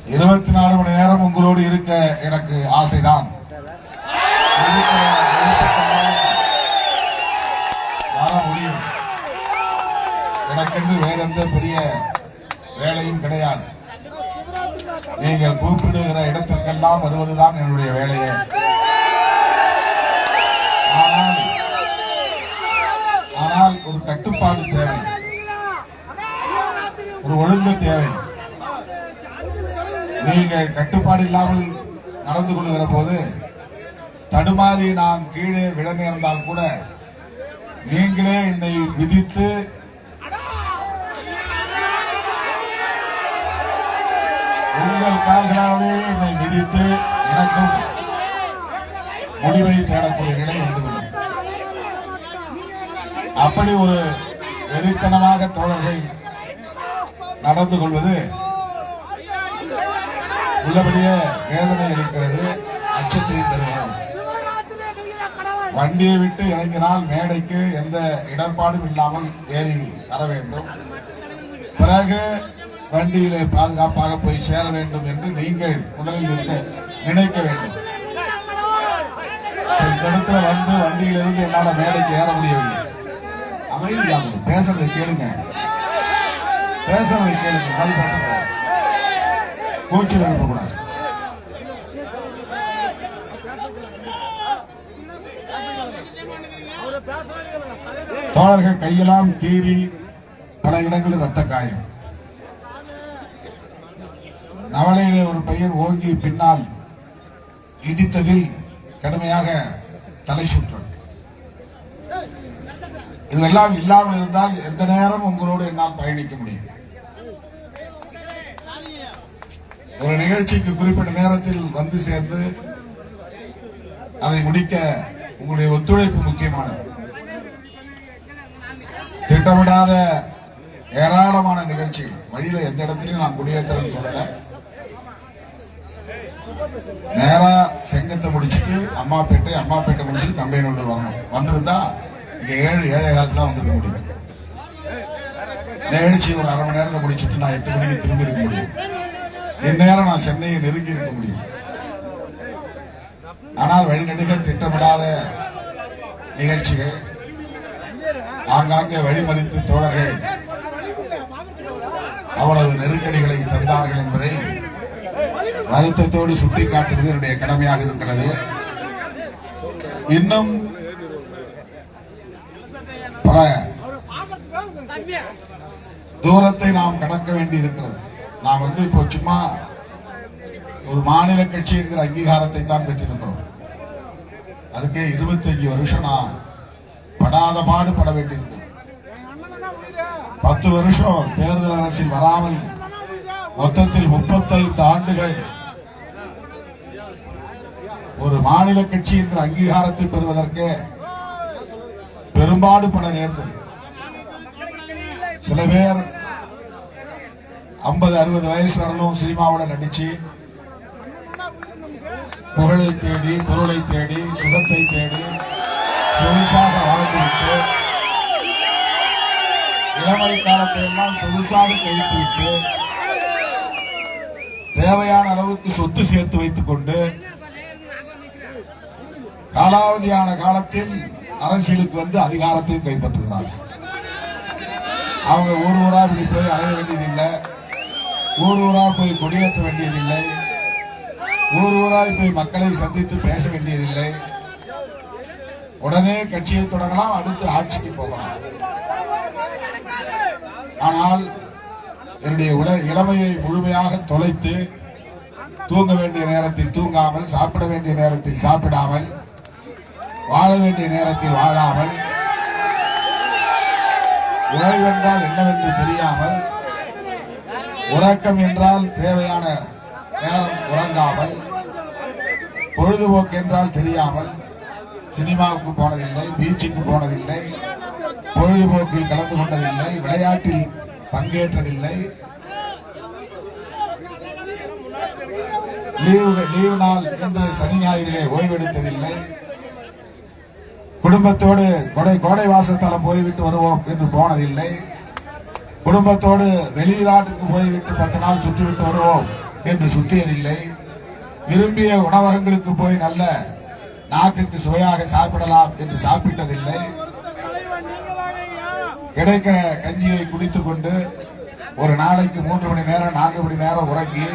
24 மணி நேரம் உங்களோடு இருக்க எனக்கு ஆசைதான். வர முடியும். எனக்கென்று வேற எந்த பெரிய வேலையும் கிடையாது. நீங்கள் கூப்பிடுகிற இடத்திற்கெல்லாம் வருவதுதான் என்னுடைய வேலையே. ஆனால் ஒரு கட்டுப்பாடு தேவை, ஒரு ஒழுங்கு தேவை. நீங்கள் கட்டுப்பாடு இல்லாமல் நடந்து கொள்கிற போது தடுமாறி நான் கீழே விட நேர்ந்தால் கூட நீங்களே என்னை விதித்து உங்கள் கால்களாலே என்னை விதித்து எனக்கும் முடிவை தேடக்கூடிய நிலை வந்துவிடும். அப்படி ஒரு வெறித்தனமாக தோழர்கள் நடந்து கொள்வது உள்ளபடியே வேதனை அளிக்கிறது, அச்சத்தை தருகிறது. வண்டியை விட்டு இறங்கினால் மேடைக்கு எந்த இடர்பாடும் இல்லாமல் ஏறி வர வேண்டும். பிறகு வண்டியிலே பாதுகாப்பாக போய் சேர வேண்டும் என்று நீங்கள் முதலில் நினைக்க வேண்டும். இந்த இடத்துல வந்து வண்டியிலிருந்து என்னால மேடைக்கு ஏற முடியவில்லை. அமைதியாக பேசுறதை கேளுங்க, பேசுறதை கேளுங்க, அது பேசுறத கூச்சல் எழுப்பக்கூடாது. தோழர்கள் கையெல்லாம் கீறி பல இடங்களில் ரத்த காயம். நவலையிலே ஒரு பையன் ஓங்கி பின்னால் இடித்ததில் கடுமையாக தலை சுற்றல். இதெல்லாம் இல்லாமல் இருந்தால் எந்த நேரம் உங்களோடு என்னால் பயணிக்க முடியும். ஒரு நிகழ்ச்சிக்கு குறிப்பிட்ட நேரத்தில் வந்து சேர்ந்து அதை முடிக்க உங்களுடைய ஒத்துழைப்பு முக்கியமானது. திட்டமிடாத ஏராளமான நிகழ்ச்சிகள் வழியில எந்த இடத்திலையும் நான் குடியேற்றல் சொல்லல. நேரா செங்கத்தை முடிச்சுட்டு அம்மாப்பேட்டை முடிச்சுட்டு கம்பெனியோடு வரணும். வந்திருந்தா இங்க 7 காலத்துல வந்துருக்க முடியும். நிகழ்ச்சி ஒரு அரை மணி நேரம் முடிச்சுட்டு நான் 8 மணிக்கு திரும்பி இருக்க முடியும். இந்நேரம் நான் சென்னையை நெருங்கி இருக்க முடியும். ஆனால் வழிநெடுக திட்டமிடாத நிகழ்ச்சிகள், ஆங்காங்கே வழிமறித்து தோழர்கள் அவ்வளவு நெருக்கடிகளை தந்தார்கள் என்பதை வருத்தத்தோடு சுட்டிக்காட்டுவது என்னுடைய கடமையாக இருக்கிறது. இன்னும் பல தூரத்தை நாம் கடக்க வேண்டி இருக்கிறது. நாம் இப்போ சும்மா ஒரு மாநில கட்சி என்கிற அங்கீகாரத்தை தான் பெற்றிருக்கிறோம். அதுக்கே 25 வருஷம் நான் படாத பாடுபட வேண்டியிருந்தது. 10 வருஷம் தேர்தல் அரசில் வராமல் மொத்தத்தில் 35 ஆண்டுகள் ஒரு மாநில கட்சி என்ற அங்கீகாரத்தை பெறுவதற்கு பெரும்பாடுபட நேர்ந்தது. சில பேர் 50-60 வயசு வரலும் சினிமாவில் நடிச்சு புகழை தேடி, பொருளை தேடி, சுகத்தை தேடி சொகுசாக வாழ்ந்துவிட்டு இளமை காலத்தை எல்லாம் சொகுசாக கழித்துவிட்டு தேவையான அளவுக்கு சொத்து சேர்த்து வைத்துக் கொண்டு காலாவதியான காலத்தில் அரசியலுக்கு வந்து அதிகாரத்தையும் கைப்பற்றுகிறார்கள். அவங்க ஊரா இப்படி போய் அலைய வேண்டியதில்லை, ஊரா போய் கொடியேற்ற வேண்டியதில்லை, ஊராய் போய் மக்களை சந்தித்து பேச வேண்டியதில்லை. உடனே கட்சியை தொடங்கலாம், அடுத்து ஆட்சிக்கு போகலாம். ஆனால் என்னுடைய இளமையை முழுமையாக தொலைத்து தூங்க வேண்டிய நேரத்தில் தூங்காமல், சாப்பிட வேண்டிய நேரத்தில் சாப்பிடாமல், வாழ வேண்டிய நேரத்தில் வாழாமல், உழைவென்றால் என்னவென்று தெரியாமல், உறக்கம் என்றால் தேவையான நேரம் உறங்காமல், பொழுதுபோக்கு என்றால் தெரியாமல் சினிமாவுக்கு போனதில்லை, பீச்சுக்கு போனதில்லை, பொழுதுபோக்கில் கலந்து கொண்டதில்லை, விளையாட்டில் பங்கேற்றதில்லை, லீவு நாள் என்று சனி ஞாயிறிலே ஓய்வெடுத்ததில்லை, குடும்பத்தோடு கோடை வாசஸ்தலம் போய்விட்டு வருவோம் என்று போனதில்லை, குடும்பத்தோடு வெளிநாட்டுக்கு போய்விட்டு 10 நாள் சுற்றிவிட்டு வருவோம் என்று சுற்றியதில்லை. விரும்பிய உணவகங்களுக்கு போய் நல்ல நாக்குக்கு சுவையாக சாப்பிடலாம் என்று சாப்பிட்டதில்லை. கிடைக்கிற கஞ்சியை குடித்துக் கொண்டு ஒரு நாளைக்கு 3 மணி நேரம் 4 மணி நேரம் உறங்கி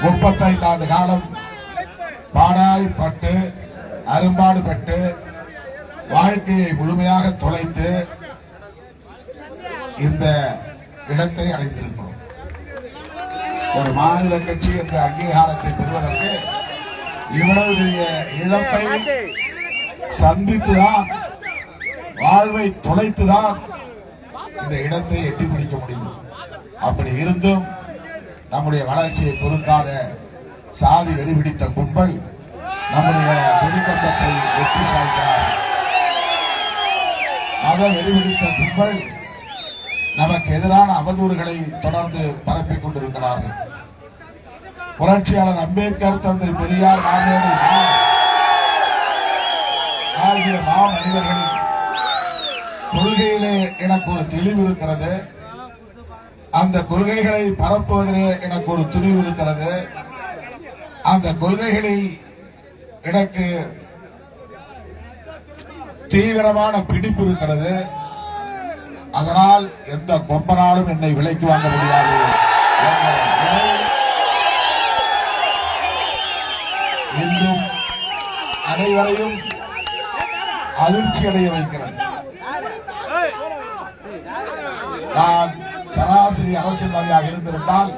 35 ஆண்டு காலம் பாடாய்பட்டு அரும்பாடுபட்டு வாழ்க்கையை முழுமையாக தொலைத்து இந்த இடத்தை அடைந்திருக்கிறோம். ஒரு மாநில கட்சி என்ற அங்கீகாரத்தை பெறுவதற்கு இவ்வளவு பெரிய இழப்பை சந்தித்துதான், வாழ்வை தொலைத்துதான் இந்த இடத்தை எட்டி பிடிக்க முடியும். அப்படி இருந்தும் நம்முடைய வளர்ச்சியை பொறுக்காத சாதி வெறி பிடித்த கும்பல் நம்முடைய கொடிக்கம்பத்தை வெற்றி சாய்க்கிறார். மத வெறி பிடித்த கும்பல் நமக்கு எதிரான அவதூறுகளை தொடர்ந்து பரப்பிக் கொண்டிருக்கிறார்கள். புரட்சியாளர் அம்பேத்கர், தந்தை பெரியார், ஆகிய மாமனிதர்களின் கொள்கையிலே எனக்கு ஒரு தெளிவு இருக்கிறது. அந்த கொள்கைகளை பரப்புவதிலே எனக்கு ஒரு துணிவு இருக்கிறது. அந்த கொள்கைகளில் எனக்கு தீவிரமான பிடிப்பு இருக்கிறது. அதனால் எந்த கொம்பனாலும் என்னை விலைக்கு வாங்க முடியாது. இன்றும் அனைவரையும் அதிர்ச்சி அடைய வைக்கிறது. நான் சராசரி அரசியல்வாதியாக இருந்திருந்தால்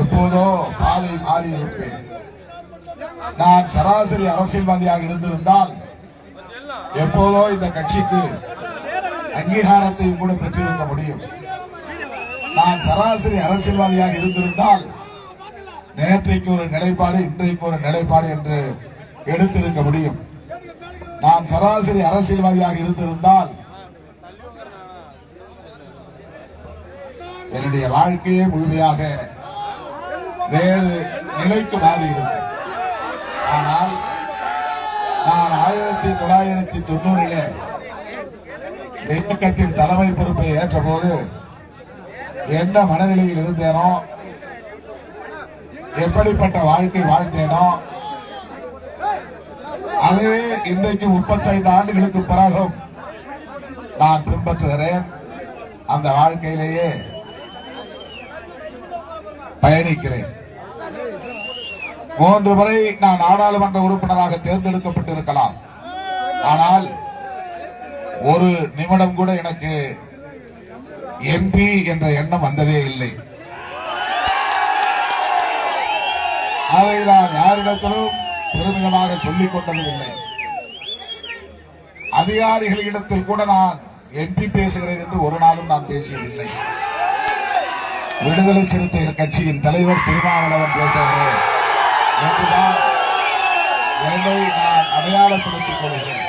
எப்போதோ பாதை மாறி இருப்பேன். நான் சராசரி அரசியல்வாதியாக இருந்திருந்தால் எப்போதோ இந்த கட்சிக்கு அங்கீகாரத்தை கூட பெற்றிருக்க முடியும். நான் சராசரி அரசியல்வாதியாக இருந்திருந்தால் நேற்றைக்கு ஒரு நிலைப்பாடு, இன்றைக்கு ஒரு நிலைப்பாடு என்று எடுத்திருக்க முடியும். நான் சராசரி அரசியல்வாதியாக இருந்திருந்தால் என்னுடைய வாழ்க்கையே முழுமையாக வேறு நிலைக்கு மாறியிருக்கும். ஆனால் நான் 1990 இயக்கத்தின் தலைமை பொறுப்பை ஏற்ற போது என்ன மனநிலையில் இருந்தேனோ, எப்படிப்பட்ட வாழ்க்கை வாழ்ந்தேனோ, அதே இன்றைக்கு 35 ஆண்டுகளுக்கு பிறகும் நான் பின்பற்றுகிறேன். அந்த வாழ்க்கையிலேயே பயணிக்கிறேன். 3 முறை நான் நாடாளுமன்ற உறுப்பினராக தேர்ந்தெடுக்கப்பட்டிருக்கலாம். ஆனால் ஒரு நிமிடம் கூட எனக்கு எம்பி என்ற எண்ணம் வந்ததே இல்லை. அதை நான் யாரிடத்திலும் பெருமிதமாக சொல்லிக் கொண்டதும் இல்லை. அதிகாரிகளிடத்தில் கூட நான் எம்பி பேசுகிறேன் என்று ஒரு நாளும் நான் பேசியதில்லை. விடுதலை சிறுத்தைகள் கட்சியின் தலைவர் திருமாவளவன் பேசுகிறேன் என்றுதான் என்னை நான் அடையாளப்படுத்திக் கொள்கிறேன்.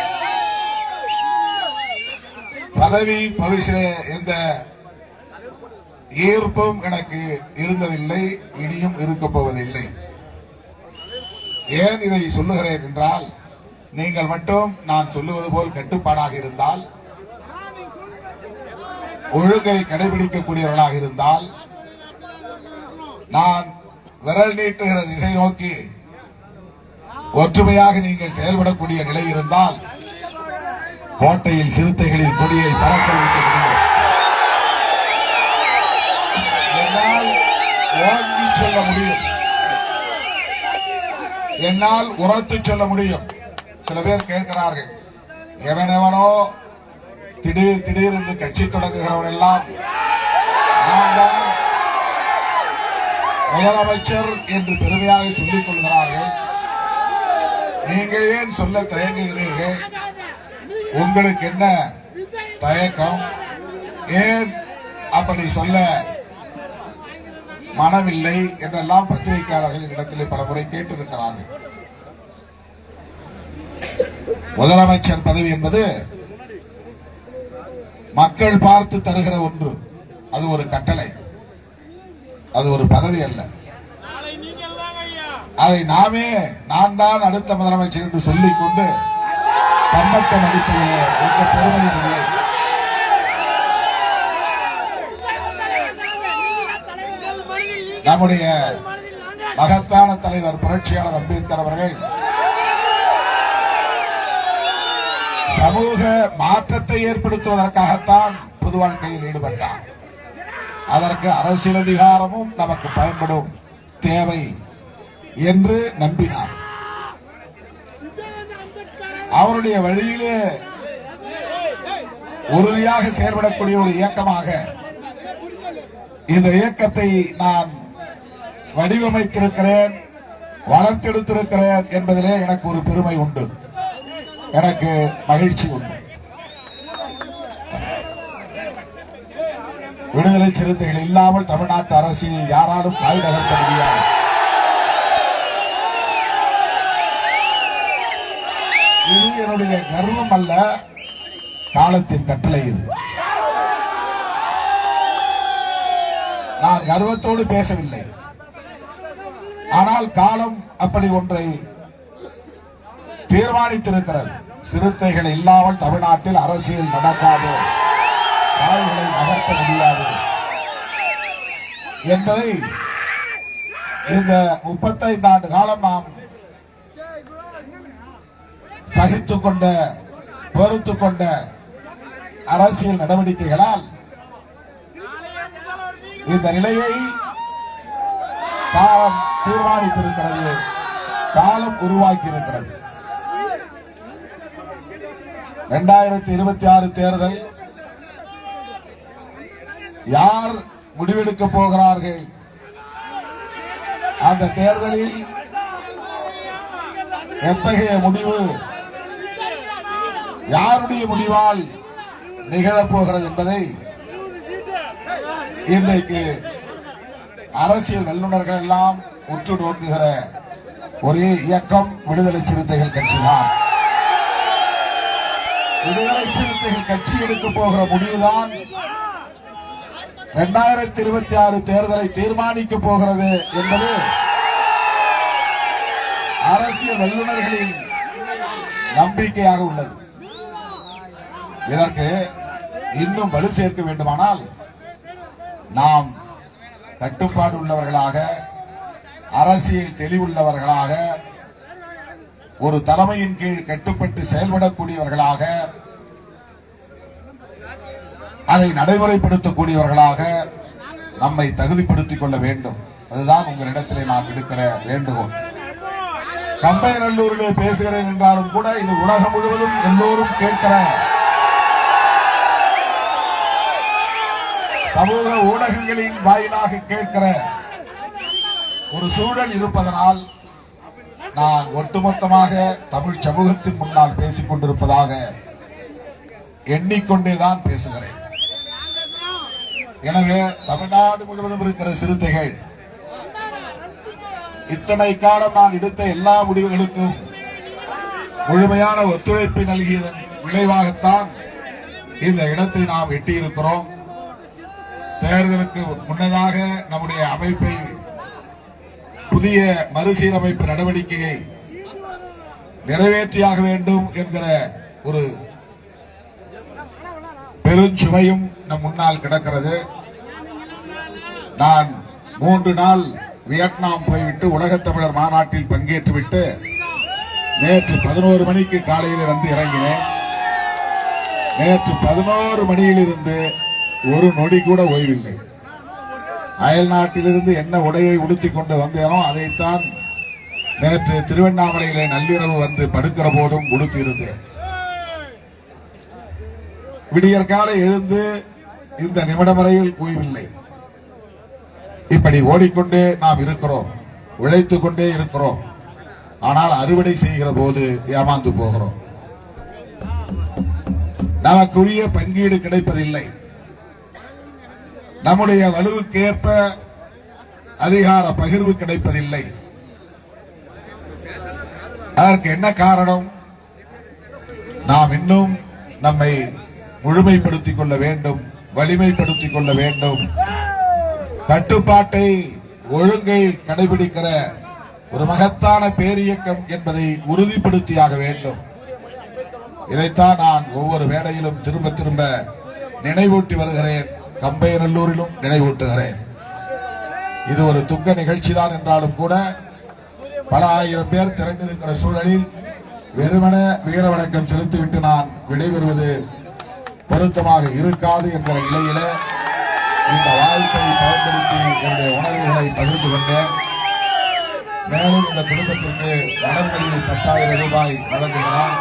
பதவி பரிசிலே எந்த ஈர்ப்பும் எனக்கு இருந்ததில்லை, இனியும் இருக்கப் போவதில்லை. ஏன் இதை சொல்லுகிறேன் என்றால், நீங்கள் மட்டும் நான் சொல்லுவது போல் கட்டுப்பாடாக இருந்தால், ஒழுங்கை கடைபிடிக்கக்கூடியவர்களாக இருந்தால், நான் விரல் நீட்டுகிற திசை நோக்கி ஒற்றுமையாக நீங்கள் செயல்படக்கூடிய நிலை இருந்தால் கோட்டையில் சிறுத்தைகளின் கொடியை பறக்க வைக்க முடியும். என்னால் ஓங்கி சொல்ல முடியும், என்னால் உரத்து சொல்ல முடியும். சில பேர் கேட்கிறார்கள், எவனோ திடீர் திடீர் என்று கட்சி தொடங்குகிறவன் எல்லாம் நான் தான் முதலமைச்சர் என்று பெருமையாக சொல்லிக் கொள்கிறார்கள். நீங்கள் ஏன் சொல்ல தயங்குகிறீர்கள்? உங்களுக்கு என்ன தயக்கம்? ஏன் அப்படி சொல்ல மனமில்லை என்றெல்லாம் பத்திரிகையாளர்கள் இடத்திலே பல முறை கேட்டிருக்கிறார்கள். முதலமைச்சர் பதவி என்பது மக்கள் பார்த்து தருகிற ஒன்று. அது ஒரு கட்டளை, அது ஒரு பதவி அல்ல. அதை நாமே நான் தான் அடுத்த முதலமைச்சர் என்று சொல்லிக் கொண்டு தம்மட்டம் அடிப்பதிலே எந்த பெருமையும் இல்லை. நம்முடைய மகத்தான தலைவர் புரட்சியாளர் அம்பேத்கர் அவர்கள் சமூக மாற்றத்தை ஏற்படுத்துவதற்காகத்தான் பொது வாழ்க்கையில் ஈடுபட்டார். அதற்கு அரசியல் அதிகாரமும் நமக்கு பயன்படும் தேவை என்று நம்பினார். அவருடைய வழியிலே உறுதியாக செயல்படக்கூடிய ஒரு இயக்கமாக இந்த இயக்கத்தை நான் வடிவமைத்திருக்கிறேன், வளர்த்தெடுத்திருக்கிறேன் என்பதிலே எனக்கு ஒரு பெருமை உண்டு, எனக்கு மகிழ்ச்சி உண்டு. விடுதலை சிறுத்தைகள் இல்லாமல் தமிழ்நாட்டு அரசியல் யாராலும் காய் நகர்த்த முடியாது. இது என்னுடைய கர்வம் அல்ல, காலத்தின் கட்டளை. இது நான் கர்வத்தோடு பேசவில்லை. ஆனால் காலம் அப்படி ஒன்றை தீர்மானித்திருக்கிறது. சிறுத்தைகள் இல்லாமல் தமிழ்நாட்டில் அரசியல் நடக்காது, காய்களை நகர்த்த முடியாது என்பதை இந்த 35 ஆண்டு காலம் நாம் சகித்துக் கொண்ட பொறுத்துக் கொண்ட அரசியல் நடவடிக்கைகளால் இந்த நிலையை காலம் தீர்மானித்திருக்கிறது, காலம் உருவாக்கி இருக்கிறது. 2026 தேர்தல் யார் முடிவெடுக்க போகிறார்கள்? அந்த தேர்தலில் எத்தகைய முடிவு, யாருடைய முடிவால் நிகழப்போகிறது என்பதை இன்றைக்கு அரசியல் வல்லுநர்கள் எல்லாம் உற்று நோக்குகிற ஒரே இயக்கம் விடுதலை சிறுத்தைகள் கட்சிதான். விடுதலை சிறுத்தைகள் கட்சி எடுக்க போகிற முடிவுதான் 2026 தேர்தலை தீர்மானிக்க போகிறது என்பது அரசியல் வல்லுநர்களின் நம்பிக்கையாக உள்ளது. இதற்கு இன்னும் வலு சேர்க்க வேண்டுமானால் நாம் கட்டுப்பாடு உள்ளவர்களாக, அரசியல் தெளிவுள்ளவர்களாக, ஒரு தலைமையின் கீழ் கட்டுப்பட்டு செயல்படக்கூடியவர்களாக, அதை நடைமுறைப்படுத்தக்கூடியவர்களாக நம்மை தகுதிப்படுத்திக் கொள்ள வேண்டும். அதுதான் உங்களிடத்திலே நான் விடுக்கிற வேண்டுகோள். கம்பைநல்லூரிலே பேசுகிறேன் என்றாலும் கூட இது உலகம் முழுவதும் எல்லோரும் கேட்கிற, சமூக ஊடகங்களின் வாயிலாக கேட்கிற ஒரு சூழல் இருப்பதனால் நான் ஒட்டுமொத்தமாக தமிழ் சமூகத்தின் முன்னால் பேசிக் கொண்டிருப்பதாக எண்ணிக்கொண்டேதான் பேசுகிறேன். எனவே தமிழ்நாடு முழுவதும் இருக்கிற சிறுத்தைகள் இத்தனை காலம் நான் எடுத்த எல்லா முடிவுகளுக்கும் முழுமையான ஒத்துழைப்பை நல்கியதன் விளைவாகத்தான் இந்த இடத்தை நாம் எட்டியிருக்கிறோம். தேர்தலுக்கு முன்னதாக நம்முடைய அமைப்பை, புதிய மறுசீரமைப்பு நடவடிக்கையை நிறைவேற்றியாக வேண்டும் என்கிற ஒரு பெருஞ்சுமையும் நம் முன்னால் கிடக்கிறது. நான் 3 நாள் வியட்நாம் போய்விட்டு உலகத் தமிழர் மாநாட்டில் பங்கேற்றுவிட்டு நேற்று 11 மணிக்கு காலையில் வந்து இறங்கினேன். நேற்று 11 மணியிலிருந்து ஒரு நொடி கூட ஓய்வில்லை. அயல் நாட்டிலிருந்து என்ன உடையை உடுத்திக் கொண்டு வந்தேனோ அதைத்தான் நேற்று திருவண்ணாமலையிலே நள்ளிரவு வந்து படுக்கிற போதும் உடுத்தியிருந்தேன். விடியற் காலை எழுந்து இந்த நிமிடம் வரையில் ஓய்வில்லை. இப்படி ஓடிக்கொண்டே நாம் இருக்கிறோம், உழைத்துக் கொண்டே இருக்கிறோம். ஆனால் அறுவடை செய்கிற போது ஏமாந்து போகிறோம். நமக்குரிய பங்கீடு கிடைப்பதில்லை. நம்முடைய வலுவுக்கேற்ப அதிகார பகிர்வு கிடைப்பதில்லை. அதற்கு என்ன காரணம்? நாம் இன்னும் நம்மை முழுமைப்படுத்திக் கொள்ள வேண்டும், வலிமைப்படுத்திக் கொள்ள வேண்டும். கட்டுப்பாட்டை, ஒழுங்கை கடைபிடிக்கிற ஒரு மகத்தான பேரியக்கம் என்பதை உறுதிப்படுத்தியாக வேண்டும். இதைத்தான் நான் ஒவ்வொரு வேளையிலும் திரும்ப திரும்ப நினைவூட்டி வருகிறேன். கம்பைநல்லூரிலும் நினைவூட்டுகிறேன். இது ஒரு துக்க நிகழ்ச்சி தான் என்றாலும் கூட பல ஆயிரம் பேர் திரண்டிருக்கிற சூழலில் வெறுமன வீர வணக்கம் செலுத்திவிட்டு நான் விடைபெறுவது பொருத்தமாக இருக்காது என்ற நிலையில இந்த வாய்ப்பை பயன்படுத்தி என்னுடைய உணர்வுகளை பகிர்ந்து கொண்டேன். மேலும் இந்த குடும்பத்திற்கு வளர்மதியில் 10,000 ரூபாய் வழங்குகிறார்.